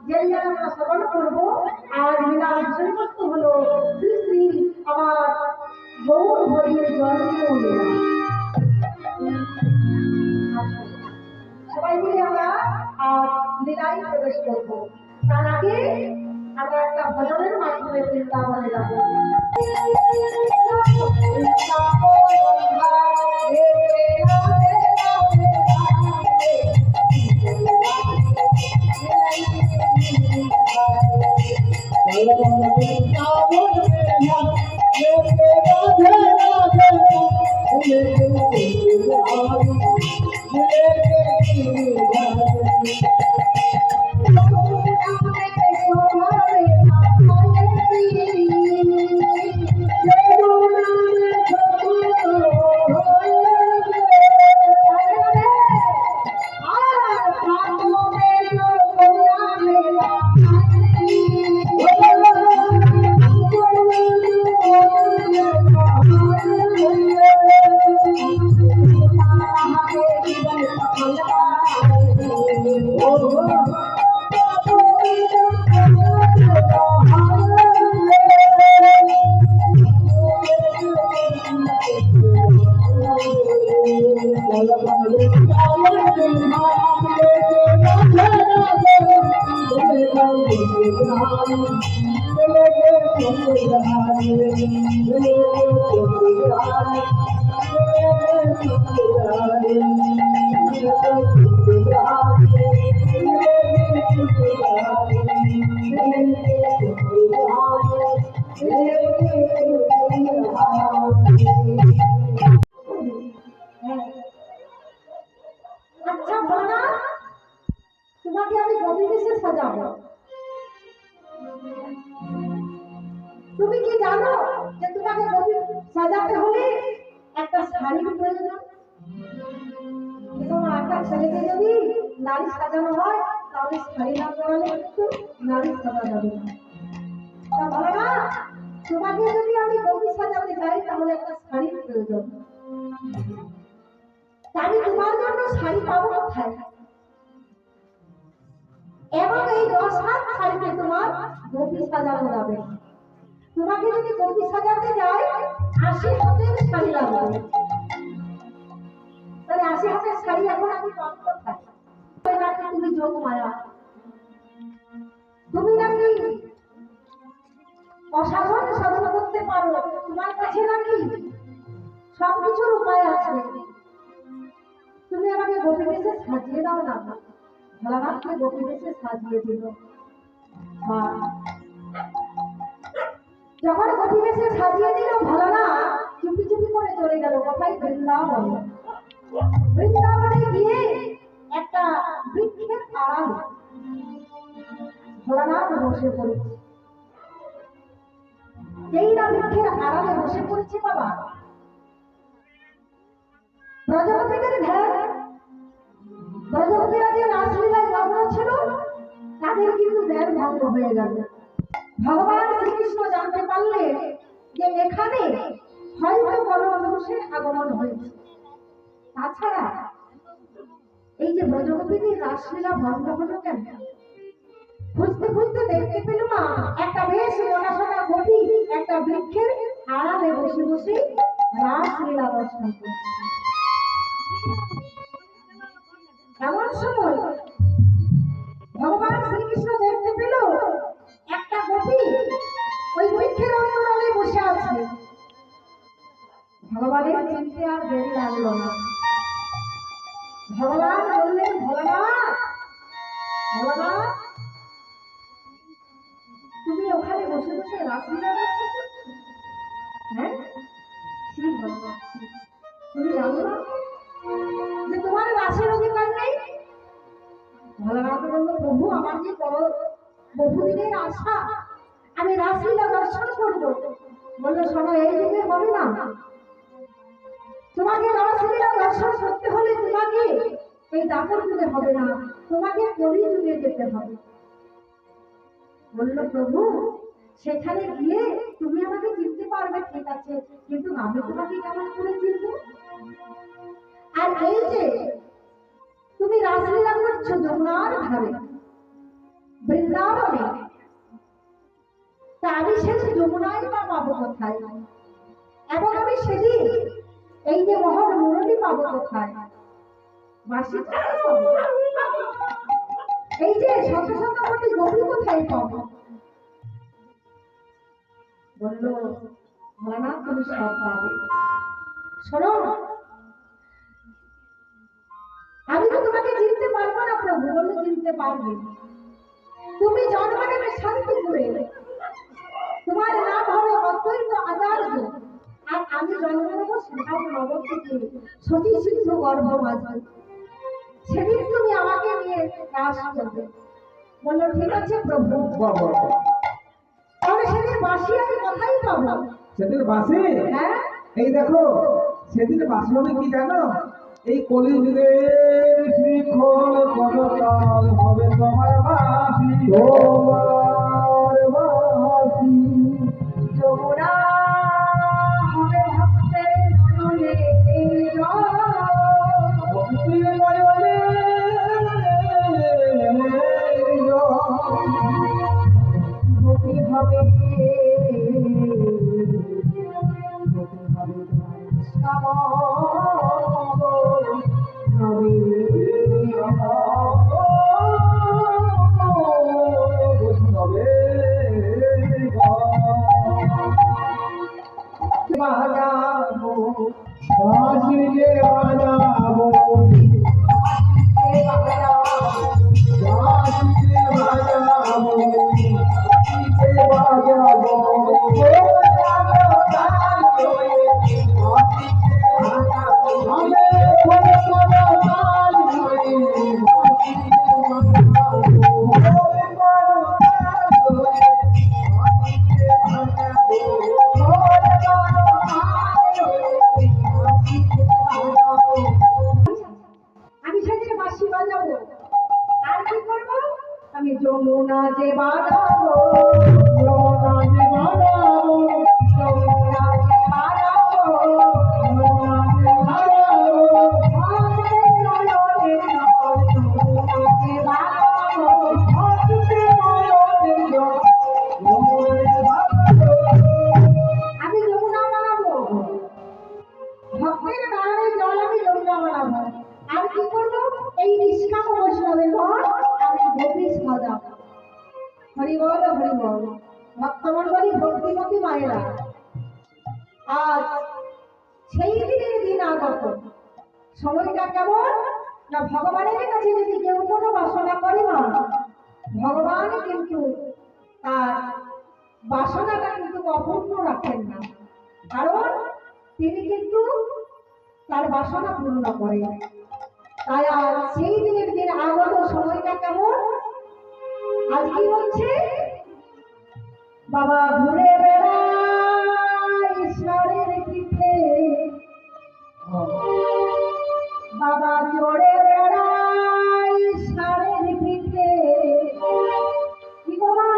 যে আমরা শ্রবণ করবো আর লীলা বিষয়বস্তু হলো শ্রী শ্রী আমার গৌর হরির জন্মেও লীলা। সবাই মিলে আমরা লীলায় প্রবেশ করবো। তার আগে আমরা একটা ভজনের মাধ্যমে বৃন্দাবনে যাবো। তুমি কি জানো যে তোমাকে সাজাতে হলে একটা শাড়ির প্রয়োজন? এবং একটা ছেলেকে যদি নারী সাজানো হয় তাহলে শাড়ি না পরালে কিন্তু নারী সাজা যাবে না। তা বলো না, তোমাকে যদি আমি গোপী সাজাতে চাই তাহলে একটা শাড়ির প্রয়োজন। আমি তোমার জন্য শাড়ি পাবো কোথায়? এবং এই 10 হাত শাড়িতে তোমার গোপী সাজানো যাবে। তোমাকে যদি গোপী সাজাতে যাই 80 হাতের শাড়ি লাগবে। তাহলে 80 হাতের শাড়ি এখন আমি পাবো কোথায়? তুমি যোগ মায়া, তুমি নাকি অসাধারণ সাধন করতে পারো, তোমার কাছে নাকি সবকিছুর উপায় আছে। তুমি আমাকে গোপী বেশে সাজিয়ে দাও না। ভোলানাথকে গোপী বেশে সাজিয়ে দিল। যখন গোপী বেশে সাজিয়ে দিল ভোলানাথ চুপি চুপি করে চলে গেল কোথায়? বৃন্দাবন। বৃন্দাবনে গিয়ে একটা বৃক্ষের আড়ালে ভোলানাথ বসে পড়েছে। যেই না বৃক্ষের আড়ালে বসে পড়েছে বাবা, ব্রজগোপীদের ধ্যান, ব্রজগোপীরা যে রাসলীলায় মগ্ন ছিল তাদের কিন্তু ধ্যান ভঙ্গ হয়ে গেল। ভগবান শ্রীকৃষ্ণ জানতে পারলেন যে এখানে হয়তো কোনো মানুষের আগমন হয়েছে। তাছাড়া এই যে ব্রজগোপীদের রাসলীলা ভঙ্গ হলো কেন? খুঁজতে খুঁজতে দেখতে পেল না একটা বেশ মোটাসোটা গোপী একটা বৃক্ষের আড়ালে বসে বসে রাসলীলা দর্শন করছে। এমন সময় ভগবান শ্রীকৃষ্ণ দেখতে পেল একটা গোপী ওই বৃক্ষের অন্তরালে বসে আছে। ভগবানের চিনতে আর দেরি লাগলো না। ভগবান বললেন, ভোলানাথ, ভোলানাথ, তুমি ওখানে বসে বসে রাসলীলা দর্শন করছো? হ্যাঁ, তুমি জানো না যে তোমার রাসের অধিকার নেই? ভোলানাথ বলল, প্রভু, আমার যে বহুদিনের আশা, আমি রাসলীলা দর্শন করব। বললো, শোনো, এই যুগে হবে না। তোমাকে রাসলীলা দর্শন করতে হলে তোমাকে এই দাপর যুগে হবে না, তোমাকে কলি যুগে যেতে হবে। বললো, প্রভু, সেখানে গিয়ে তুমি আমাকে চিনতে পারবে, ঠিক আছে, কিন্তু আমি তোমাকে কেমন করে চিনব? আর এই যে তুমি রাসলীলা করছো যমুনার ধারে, বৃন্দাবনে, তা আমি সেদিন যমুনায় বা পাবো কোথায়? এবং আমি সেদিন এই যে মহৎ মুরলী পাবো কোথায়? বাসি কোথায় পাবো? এই যে শত শত কোটি গোপী কোথায় পাবো? বললো, ভোলানাথ তুমি সব পাবে। শোনো, আমি তো তোমাকে চিনতে পারবো না প্রভু। বললো, চিনতে পারবে। তুমি জন্ম নেবে শান্তিপুরে, তোমার নাম হবে অদ্বৈত আচার্য, আর আমি জন্ম নেবো শ্রীরাম নবদ্বীপে সতী সিন্ধু গর্ভ মাঝে। সেদিন তুমি আমাকে নিয়ে রাস করবে। বললো, ঠিক আছে প্রভু। তাহলে সেদিন বাসি আমি কোথায় পাবো? সেদিন বাসি? হ্যাঁ, এই দেখো, সেদিন বাসি হবে কি জানো? এই কলিযুগে শ্রীখোল করতাল হবে তোমার বাসি, তোমার বাসি। যমুনা হবে ভক্তের নয়নে জল, ভক্তি নয়নে জল। গতি হবে বাজাবো বাঁশিকে বাজাবো, বাঁশিকে বাজাবো, বাঁশিকে বাজাবো। আমি সেদিন বাঁশি বাজাবো। আর কি করবো? আমি যমুনা যে বাজাবো, যমুনা যে বাজাবো, যমুনা যে বাজাবো, যমুনা যে বাজাবো। ভক্তের নয়নে জল, যমুনা যে বাজাবো। আমি যমুনা বানাবো, ভক্তের নয়নে জল আমি যমুনা বানাবো। আর কি করবো? এই নিষ্কাম বৈষ্ণবের ঘর আমি গোপী সাজাবো। হরি বল, হরি বল। ভক্তমণ্ডলী, ভক্তিমতী মায়েরা, আজ সেই দিনের দিন আগত। সময়টা কেমন না, ভগবানের কাছে যদি কেউ কোনো বাসনা করে না, ভগবান কিন্তু তার বাসনাটা কিন্তু অপূর্ণ রাখেন না, কারণ তিনি কিন্তু তার বাসনা পূর্ণ করেন। তাই আজ সেই দিনের দিন আগত। সময়টা কেমন? আজ কি হচ্ছে? বাবা ঘুরে বেড়ায় ঈশ্বরের পিঠে, বাবা চড়ে বেড়ায় ঈশ্বরের পিঠে। কি গো মা?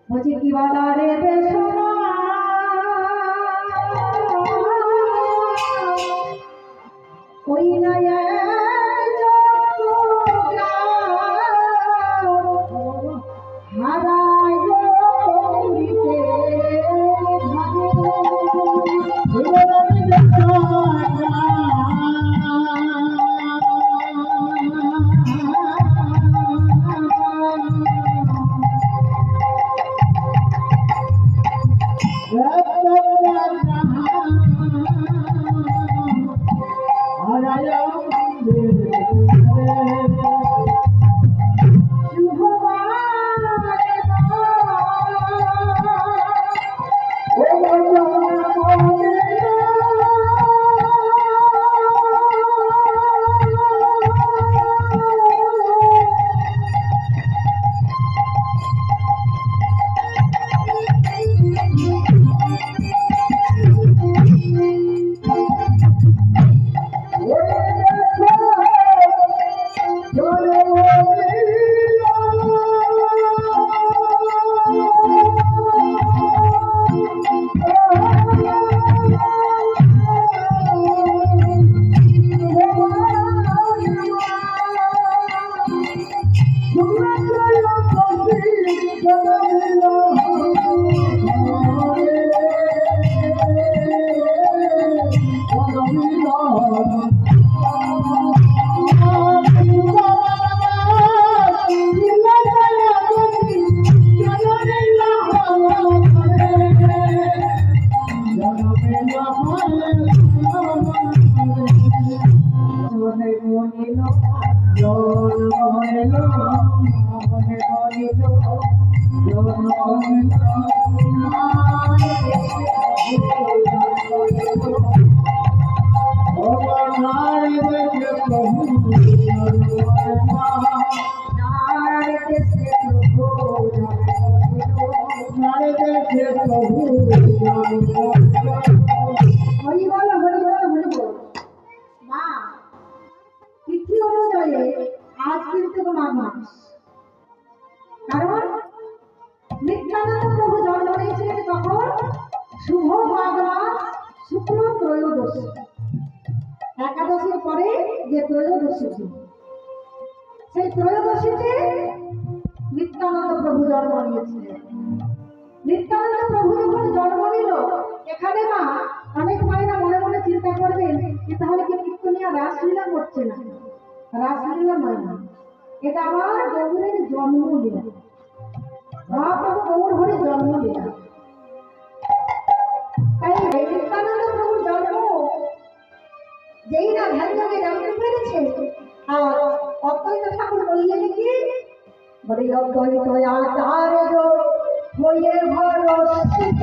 বলছি কি বালা রে বেশনা ওই না হারায় আজ কিন্তু মাঘ মাস কারণ নিত্যানন্দ প্রভু জন্ম নিয়েছিলেন তখন শুভ মাঘ মাস শুক্ল ত্রয়োদশী একাদশীর পরে যে ত্রয়োদশী ছিল সেই ত্রয়োদশীতে নিত্যানন্দ প্রভু জন্ম নিয়েছিলেন। নিত্যানন্দ প্রভু যখন জন্ম নিল এখানে মা অনেক মায়েরা মনে মনে চিন্তা করবেন যে তাহলে কি কীর্তনিয়া রাসলীলা করছে না, রাসলীলা নয় না, এটা আবার গৌরের জন্মলীলা, মহাপ্রভু গৌর হরে জন্মলীলা। তাই নিত্যানন্দ প্রভুর জন্ম যেই না ধ্যান যোগে জানতে পেরেছে আর অদ্বৈত ঠাকুর বললেন কি বলে অদ্বৈত আচার্য হয়ে ভরসিত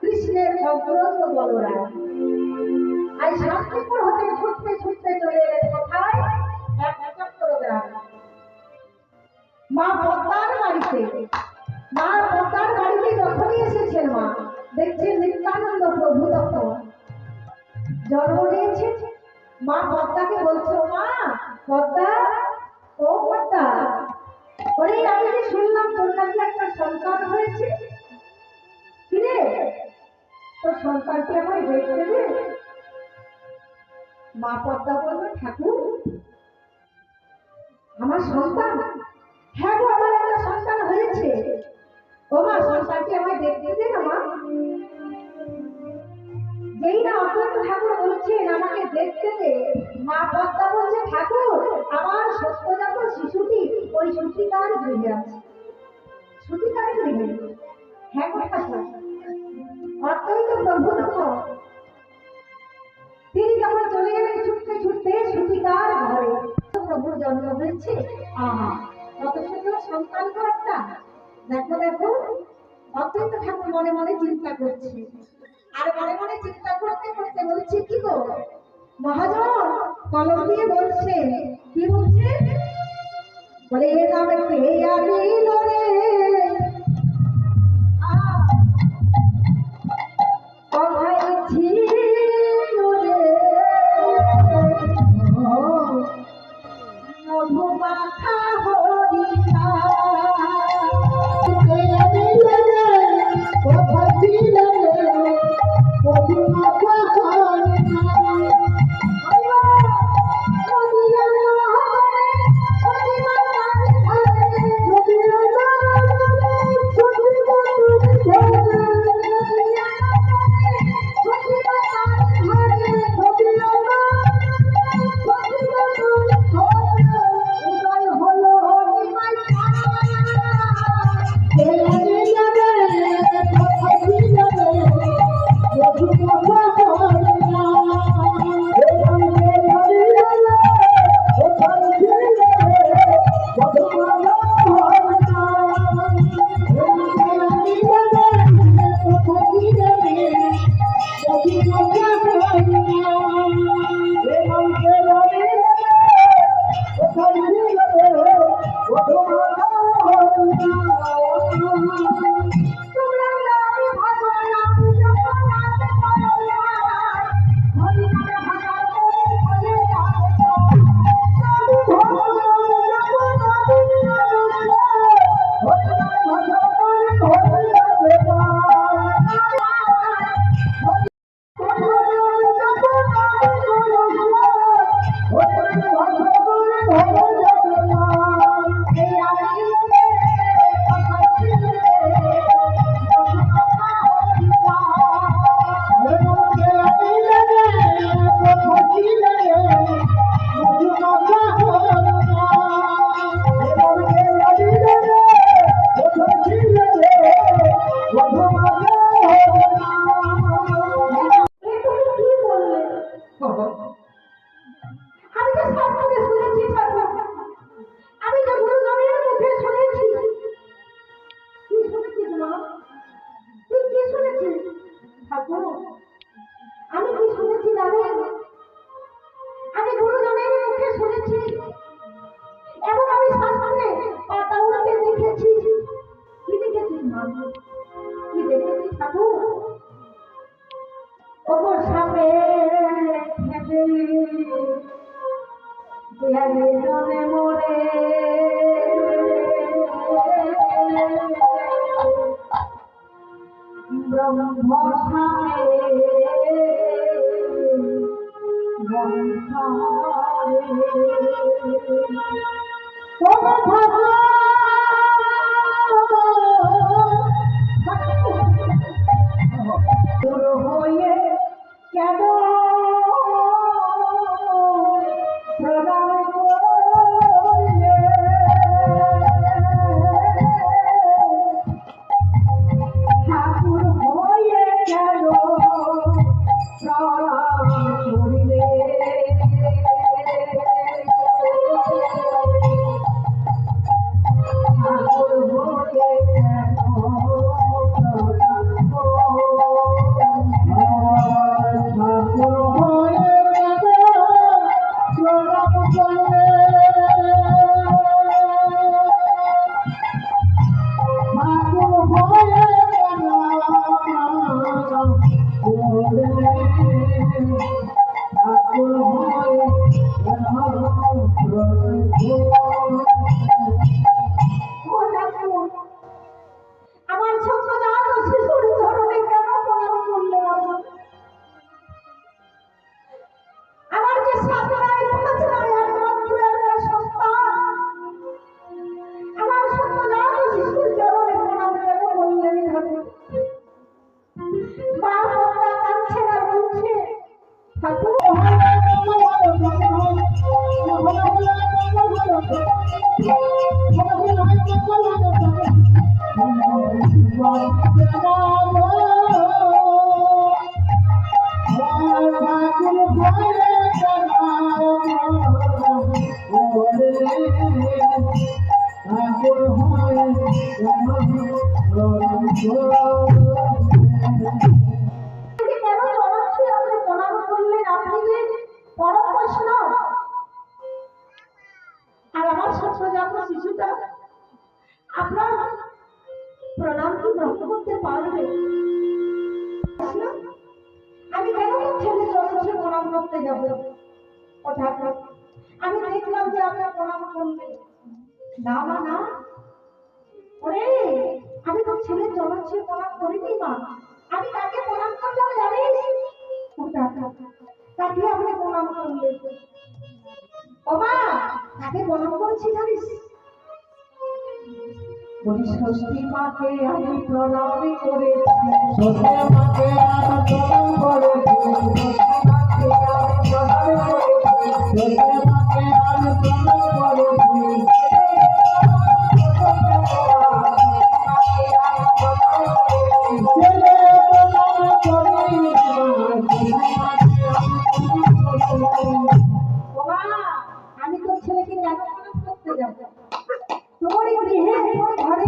কৃষ্ণের অগ্রজ বলরাম আজ শান্তিপুর হতে ছুটতে ছুটতে চলে এলেন কোথায়? যান মা পদ্মার বাড়িতে। মা পদ্মার বাড়িতে যখনই এসেছেন মা দেখছেন নিত্যানন্দ প্রভু তখন জন্ম নিয়েছে। মা পদ্মাকে বলছো, মা পদ্মা, ও পদ্মা, ওরে আমি যে শুনলাম তোর নাকি একটা সন্তান হয়েছে, কিরে তোর সন্তানকে আমায় দেখতে দে। মা পদ্মা বলবে, ঠাকুর আমার সন্তান? হ্যাঁ গো, আমার একটা সন্তান হয়েছে। ও মা, সন্তানকে আমায় দেখতে দে না মা। যেই না অদ্বৈত ঠাকুর বলছেন আমাকে দেখতে দে, মা পদ্মা বলছে, ঠাকুর আমার সদ্যজাত শিশুটি ওই সূতিকার গৃহে আছে। সূতিকার গৃহে? হ্যাঁ গো ঠাকুর। অদ্বৈত প্রভু তখন তিনি যখন চলে গেলেন ছুটতে ছুটতে সূতিকার ঘরে, প্রভুর জন্ম হয়েছে। আহা, কত সুন্দর সন্তান তো একটা। দেখো দেখো, অদ্বৈত ঠাকুর মনে মনে চিন্তা করছে, আর মনে মনে চিন্তা করতে করতে বলছে, কি গো মহাজন, কলম দিয়ে বলছে, কি বলছে? বলে এ নামে কে আনিল রে, কোথায় ছিল রে মধু মাখা হরিণা, কে আনিল রে, কোথায় ছিল রে মধু মাখা হরিণা। Oh ও ঠাকুর, আমার সত্যজাত শিশুর চরণে কেন প্রণাম করলে আপনি? আমার যে সাত নাই পাঁচ নাই একমাত্র একটা সন্তান, আমার সত্যজাত শিশুর চরণে প্রণাম কেন করলেন ঠাকুর? মা পদ্মা কাঁদছে আর বলছে, ঠাকুর আপনি কেন চরণ ছুঁয়ে আপনি প্রণাম করলেন? আপনি যে পরম বৈষ্ণব, আর আমার সত্যজাত শিশুটা আপনার প্রণাম কি গ্রহণ করতে পারবে? আমি কেন ছেলে চরণ ছুঁয়ে প্রণাম করতে যাব? ও ঠাকুর, আমি দেখলাম যে আপনি প্রণাম করলেন। না মা না, ওরে আমি তো ছেলে চরণ ছুঁয়ে প্রণাম করিনি মা। আমি তাকে প্রণাম করলাম জানিস? ও ঠাকুর, তাকে আপনি প্রণাম করলেন। ও মা, তাকে প্রণাম করেছি জানিস? বলি ষষ্ঠী মাকে আমি প্রণাম করেছি, ষষ্ঠী মাকে আমি প্রণাম করেছি, ষষ্ঠী মাকে আমি প্রণাম করেছি, ষষ্ঠী মাকে আমি প্রণাম করেছি। আমি তোর ছেলেকে কেন প্রণাম করতে যাবো? তোর গৃহে তোর ঘরে